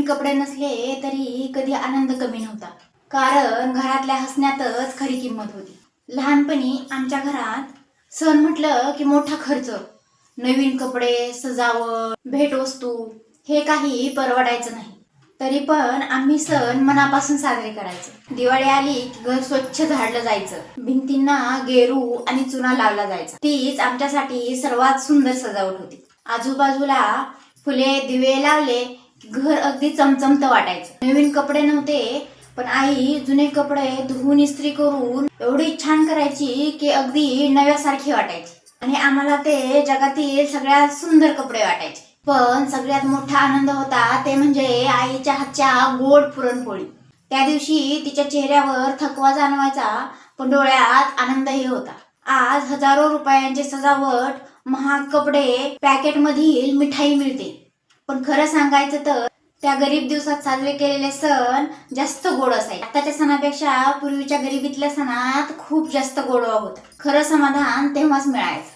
कपडे नसले तरी कधी आनंद कमी नव्हता, कारण घरातल्या हसण्यातच खरी किंमत होती. लहानपणी आमच्या घरात सण म्हटलं की मोठा खर्च, नवीन कपडे, सजावट, भेटवस्तू हे काही परवडायचं नाही. तरी पण आम्ही सण मनापासून साजरे करायचो. दिवाळी आली की घर स्वच्छ झाडलं जायचं, भिंतींना गेरू आणि चुना लावला जायचा. तीच आमच्यासाठी सर्वात सुंदर सजावट होती. आजूबाजूला फुले, दिवे लावले की घर अगदी चमचमत वाटायचं. नवीन कपडे नव्हते, पण आई जुने कपडे धुवून इस्त्री करून एवढी छान करायची की अगदी नव्यासारखी वाटायची आणि आम्हाला ते जगातील सगळ्यात सुंदर कपडे वाटायचे. पण सगळ्यात मोठा आनंद होता ते म्हणजे आईच्या हातच्या गोड पुरणपोळी. त्या दिवशी तिच्या चेहऱ्यावर थकवा जाणवायचा, पण डोळ्यात आनंदही होता. आज हजारो रुपयांची सजावट, महाग कपडे, पॅकेटमधील मिठाई मिळते, पण खरं सांगायचं तर त्या गरीब दिवसात साजरे केलेले सण जास्त गोड असायचे. आताच्या सणापेक्षा पूर्वीच्या गरिबीतल्या सणात खूप जास्त गोडवा होता. खरं समाधान तेव्हाच मिळायचं.